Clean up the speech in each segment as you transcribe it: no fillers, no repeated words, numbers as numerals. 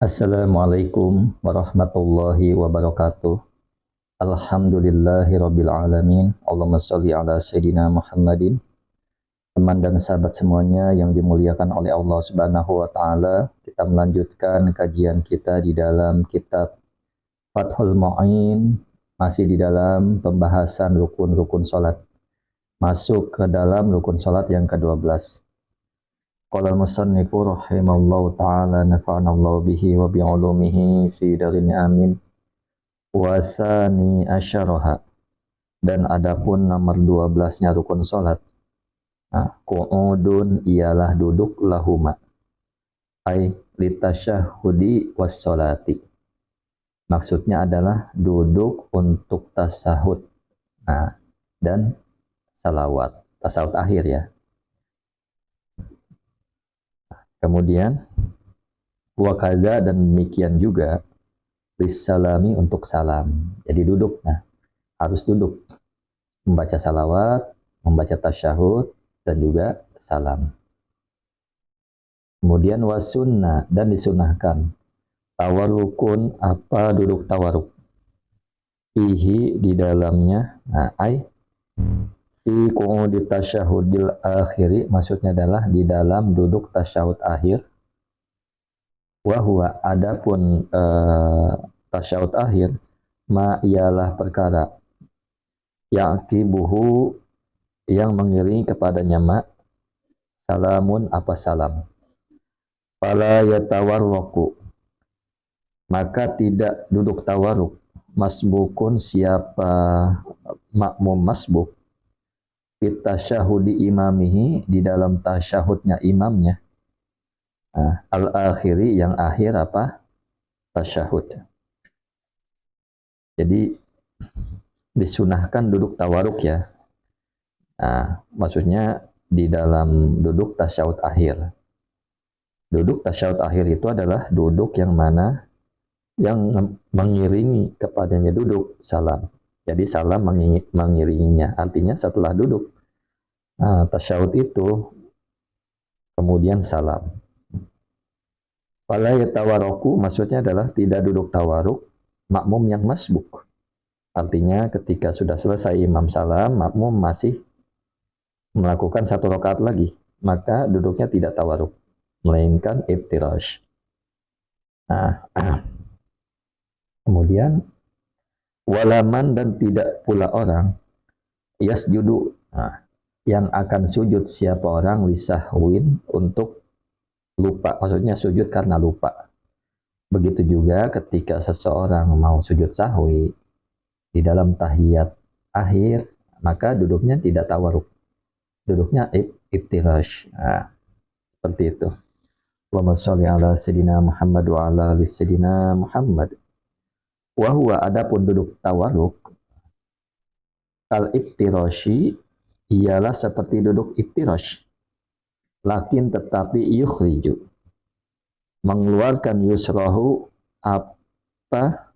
Assalamualaikum warahmatullahi wabarakatuh. Alhamdulillahirabbil alamin. Allahumma shalli ala sayidina Muhammadin. Teman dan sahabat semuanya yang dimuliakan oleh Allah Subhanahu wa taala, kita melanjutkan kajian kita di dalam kitab Fathul Mu'in, masih di dalam pembahasan rukun-rukun salat. Masuk ke dalam rukun salat yang ke-12. Qala al-musannifu rahimallahu ta'ala nafa'anallahu bihi wa bi'ulumihi fi darin amin. Wasani asyaraha, dan adapun nomor 12-nya rukun salat, qu'udun ialah duduk lahuma, ai litasyahudi was salati. Maksudnya adalah duduk untuk tasahud dan salawat, tasahud akhir ya. Kemudian wakaza, dan demikian juga bisalami, untuk salam. Jadi duduk, harus duduk membaca salawat, membaca tasyahud, dan juga salam. Kemudian wasunna, dan disunahkan tawarukun, apa duduk tawaruk, fihi, di dalamnya, ai fi qu'udi tasyahudil akhiri, maksudnya adalah di dalam duduk tasyahud akhir. Wa huwa, adapun tasyahud akhir, ma ialah perkara yaqibuhu, yang mengiringi kepadanya salamun, apa salam. Fala yatawarruku, maka tidak duduk tawaruk, masbukun, siapa makmum masbuk, fit tasyahudi imamihi, di dalam tasyahudnya imamnya, al-akhiri, yang akhir apa? Tasyahud. Jadi disunahkan duduk tawaruk ya. Maksudnya di dalam duduk tasyahud akhir. Duduk tasyahud akhir itu adalah duduk yang mana yang mengiringi kepadanya duduk salam. Jadi salam mengiringinya. Artinya setelah duduk tasyahud itu kemudian salam. Fala yatawaruku, maksudnya adalah tidak duduk tawaruk makmum yang masbuk. Artinya ketika sudah selesai imam salam, makmum masih melakukan satu rakaat lagi, maka duduknya tidak tawaruk, melainkan iftirash. Kemudian walaman, dan tidak pula orang yasjudu, yang akan sujud siapa orang lisahwin, untuk lupa, maksudnya sujud karena lupa. Begitu juga ketika seseorang mau sujud sahwi di dalam tahiyat akhir, maka duduknya tidak tawaruk, duduknya iftirash. Seperti itu. Allahumma sholli ala sayyidina Muhammad wa ala ali sayyidina Muhammad. Wa huwa, adapun duduk tawaruk, al iftirashi, ialah seperti duduk iftirash, lakin tetapi yukhriju, mengeluarkan yusrahu, apa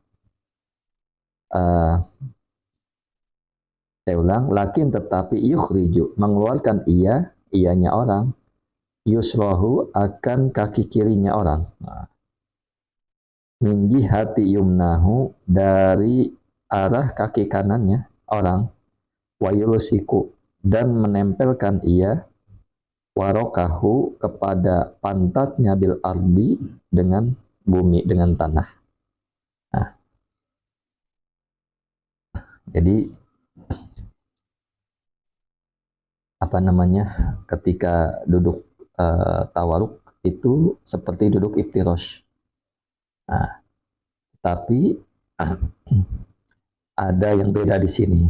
saya ulang, lakin tetapi yukhriju, mengeluarkan ianya orang, yusrahu, akan kaki kirinya orang, min jihati yumnahu, dari arah kaki kanannya orang, wa yulsiku, dan menempelkan warokahu, kepada pantatnya, bil ardi, dengan bumi, dengan tanah. Jadi ketika duduk tawaruk itu seperti duduk iftirash. Tapi ada yang beda di sini.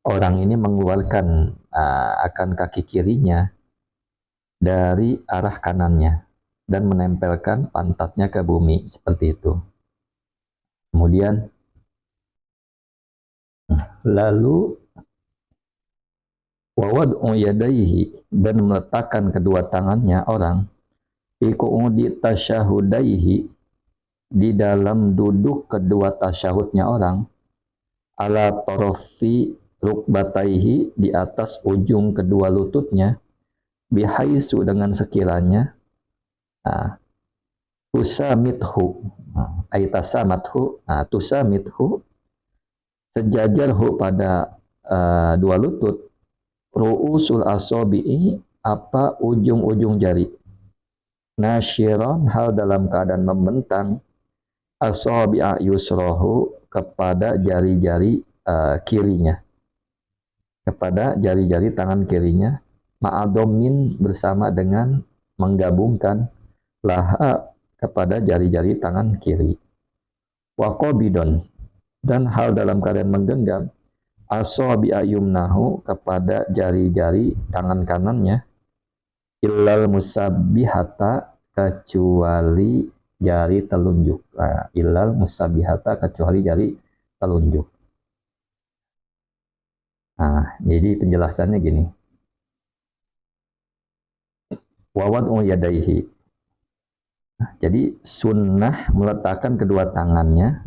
Orang ini mengeluarkan akan kaki kirinya dari arah kanannya dan menempelkan pantatnya ke bumi, seperti itu. Kemudian lalu wawad'u yadaihi, dan meletakkan kedua tangannya orang, fi qu'udi tasyahudaihi, di dalam duduk kedua tasyahudnya orang, ala torofi rukbataihi, di atas ujung kedua lututnya, bihaisu, dengan sekiranya tusamithu, aitasamathu, tusamithu, sejajar hu pada dua lutut, ru'usul asobi'i, apa ujung-ujung jari, nasyiron, hal dalam keadaan membentang, asobi'a yusrohu, kepada jari-jari kirinya, kepada jari-jari tangan kirinya, ma'adomin, bersama dengan menggabungkan, laha, kepada jari-jari tangan kiri, waqobidon, dan hal dalam keadaan menggenggam, asobi'a yumnahu, kepada jari-jari tangan kanannya, illal musabbihata, kecuali jari telunjuk. Illal musabbihata, kecuali jari telunjuk. Jadi penjelasannya gini. Wawad'u yadaihi. Jadi sunnah meletakkan kedua tangannya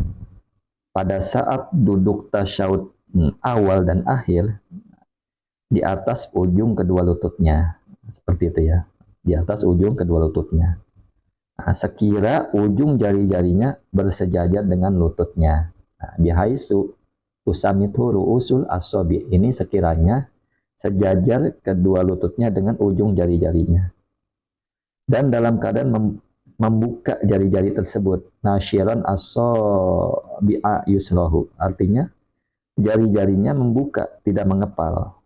pada saat duduk tasyahud awal dan akhir di atas ujung kedua lututnya. Seperti itu ya. Di atas ujung kedua lututnya. Sekira ujung jari-jarinya bersejajar dengan lututnya. Bihaisu tusamithu ru'usul asobi. Ini sekiranya sejajar kedua lututnya dengan ujung jari-jarinya. Dan dalam keadaan membuka jari-jari tersebut, nasyiran asobi'a yusrohu. Artinya jari-jarinya membuka, tidak mengepal.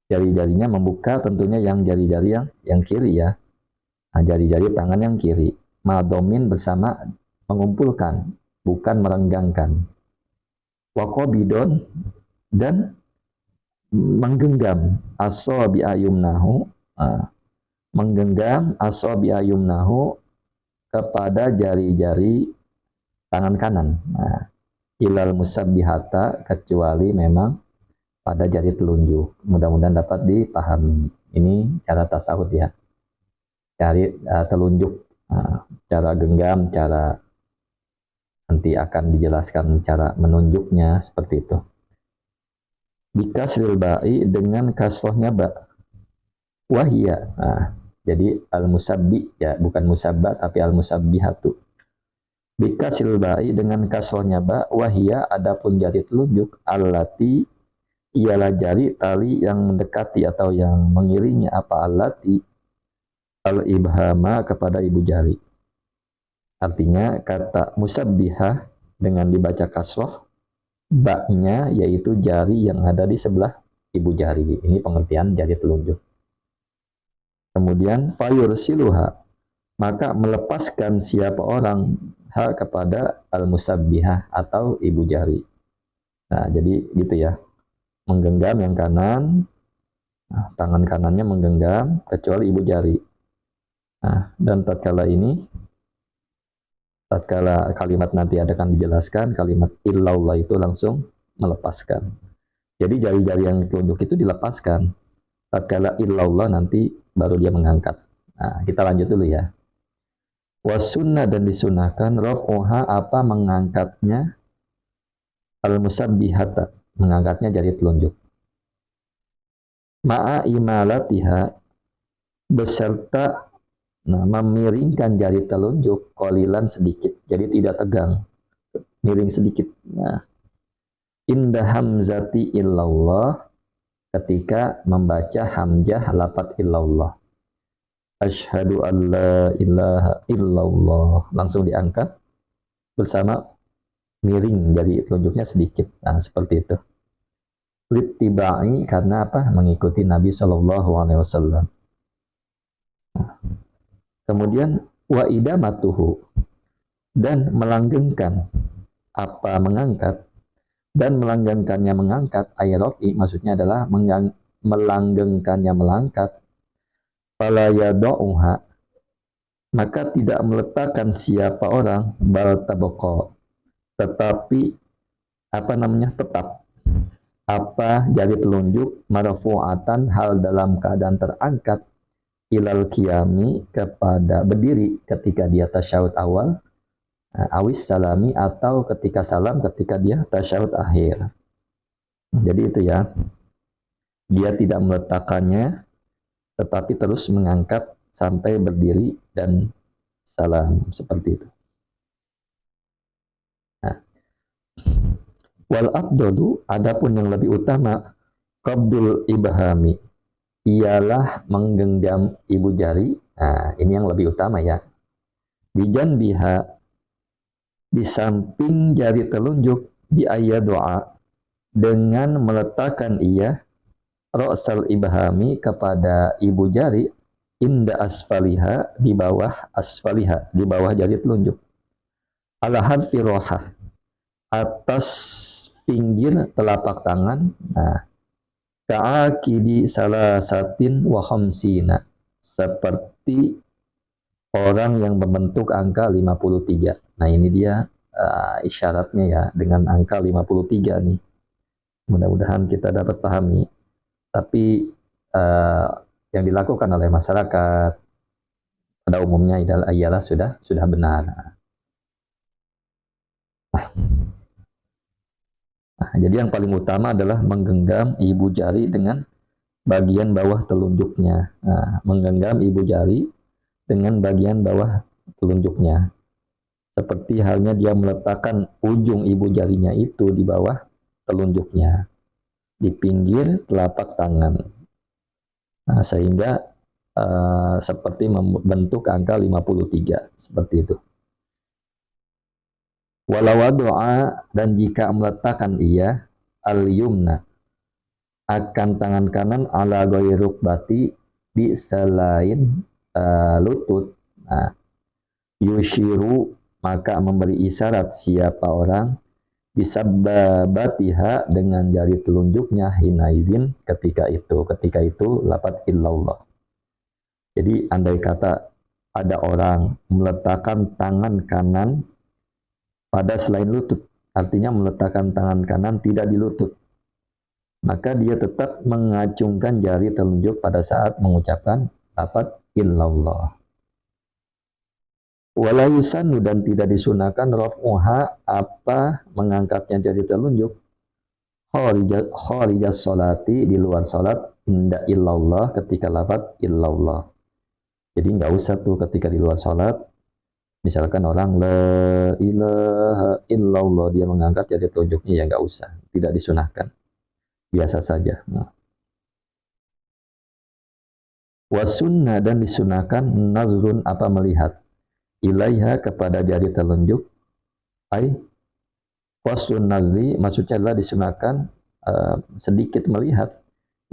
Jari-jarinya membuka, tentunya yang jari-jari yang kiri ya. Jari-jari tangan yang kiri, madomin, bersama mengumpulkan, bukan merenggangkan. Waqobidon, dan menggenggam, asobi'a yumnahu, menggenggam asobi'a yumnahu, kepada jari-jari tangan kanan. Ilal musabbihata, kecuali memang pada jari telunjuk. Mudah-mudahan dapat dipahami. Ini cara tasawuf ya. Jari telunjuk, cara genggam, cara nanti akan dijelaskan cara menunjuknya, seperti itu. Bikasril ba'i, dengan kasrohnya ba. Wahia, jadi al-musabbi ya, bukan musabba tapi al-musabbihatu. Bikasril ba'i, dengan kasrohnya ba. Wahia, adapun jari telunjuk, allati, ialah jari tali yang mendekati atau yang mengiringi, apa allati, al-ibhama, kepada ibu jari. Artinya kata musabbihah dengan dibaca kasroh, baknya yaitu jari yang ada di sebelah ibu jari. Ini pengertian jari telunjuk. Kemudian fayursiluha, maka melepaskan siapa orang hal kepada al-musabbihah atau ibu jari. Jadi gitu ya. Menggenggam yang kanan, tangan kanannya menggenggam kecuali ibu jari. Dan tatkala kalimat nanti akan dijelaskan, kalimat illallah itu langsung melepaskan. Jadi jari-jari yang telunjuk itu dilepaskan. Tatkala illallah nanti baru dia mengangkat. Kita lanjut dulu ya. Wasunnah, dan disunahkan, raf'uha, apa mengangkatnya, al-musabbihata, mengangkatnya jari telunjuk. Ma'a imalatiha, beserta memiringkan jari telunjuk, qalilan, sedikit, jadi tidak tegang, miring sedikit. Indah hamzati illallah, ketika membaca hamzah lafaz illallah. Asyhadu an la ilaha illallah, langsung diangkat bersama miring jari telunjuknya sedikit. Seperti itu. Littiba'i, karena apa? Mengikuti Nabi SAW. Kemudian wa idamatuhu, dan melanggengkan, apa mengangkat, dan melanggengkannya mengangkat, ayrofi, maksudnya adalah melanggengkannya melangkat, fala yada'uha, maka tidak meletakkan siapa orang, bal tabqa, tetapi tetap apa jari telunjuk, marfu'atan, hal dalam keadaan terangkat, ilal qiyami, kepada berdiri ketika dia tasyahud awal, awis salami, atau ketika salam ketika dia tasyahud akhir. Jadi itu ya, dia tidak meletakkannya tetapi terus mengangkat sampai berdiri dan salam, seperti itu. Nah, wal afdalu, adapun yang lebih utama, qabdul ibhami, ialah menggenggam ibu jari. Nah, ini yang lebih utama ya. Bijan biha, di samping jari telunjuk, biaya doa, dengan meletakkan ia ra'sal ibhami, kepada ibu jari, inda asfaliha, di bawah asfaliha, di bawah jari telunjuk, ala hadfi rohah, atas pinggir telapak tangan. Nah, ka'akidi salasatin wa khamsina, seperti orang yang membentuk angka 53. Nah, ini dia isyaratnya ya, dengan angka 53 nih. Mudah-mudahan kita dapat pahami. Tapi yang dilakukan oleh masyarakat pada umumnya ialah sudah benar. Nah, jadi yang paling utama adalah menggenggam ibu jari dengan bagian bawah telunjuknya. Nah, menggenggam ibu jari dengan bagian bawah telunjuknya. Seperti halnya dia meletakkan ujung ibu jarinya itu di bawah telunjuknya, di pinggir telapak tangan. Nah, sehingga seperti membentuk angka 53, seperti itu. Walau doa, dan jika meletakkan ia al-yumna, akan tangan kanan, ala ghairi rukbati, di selain lutut. Nah, yushiru, maka memberi isyarat siapa orang, bisa babatiha, dengan jari telunjuknya, hinaidin, ketika itu lafaz illallah. Jadi andai kata ada orang meletakkan tangan kanan pada selain lutut, artinya meletakkan tangan kanan tidak di lutut, maka dia tetap mengacungkan jari telunjuk pada saat mengucapkan lafaz illallah. Wala yusannu, dan tidak disunahkan raf'uha, apa mengangkatnya jari telunjuk, kharijas sholati, di luar salat, inda illallah, ketika lafaz illallah. Jadi nggak usah tuh ketika di luar salat, misalkan orang la ilaha illallah, dia mengangkat jari telunjuknya, ya nggak usah, tidak disunahkan, biasa saja. Nah. Wasunnah, dan disunahkan nazrun, apa melihat, ilaiha, kepada jari telunjuk, ai wasun nazli, maksudnya adalah disunahkan sedikit melihat,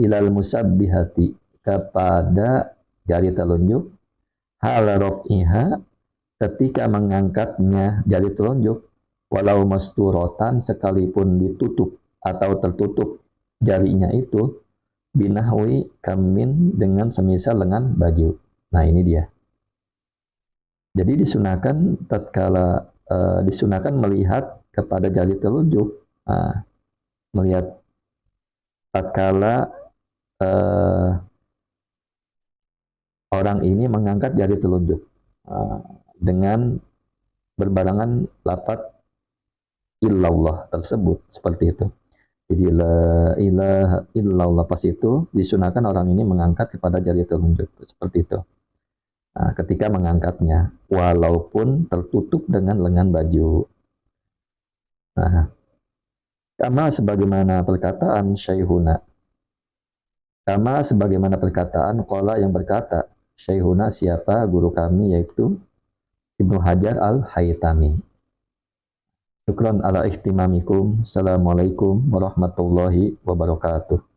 ilal musabbihati, kepada jari telunjuk, hal raf'iha, ketika mengangkatnya jari telunjuk, walau masturotan, sekalipun ditutup atau tertutup jarinya itu, binahwi kamin, dengan semisal lengan baju. Nah, ini dia. Jadi disunahkan tatkala disunahkan melihat kepada jari telunjuk, melihat tatkala orang ini mengangkat jari telunjuk dengan berbarengan lafaz illallah tersebut, seperti itu. Jadi la ilaha illallah, pas itu disunahkan orang ini mengangkat kepada jari telunjuk, seperti itu. Nah, ketika mengangkatnya, walaupun tertutup dengan lengan baju. Nah, kama sebagaimana perkataan Syaihuna, kama sebagaimana perkataan qala, yang berkata, Syaihuna, siapa guru kami, yaitu Ibnu Hajar al-Haytami. Syukran ala ihtimamikum. Assalamualaikum warahmatullahi wabarakatuh.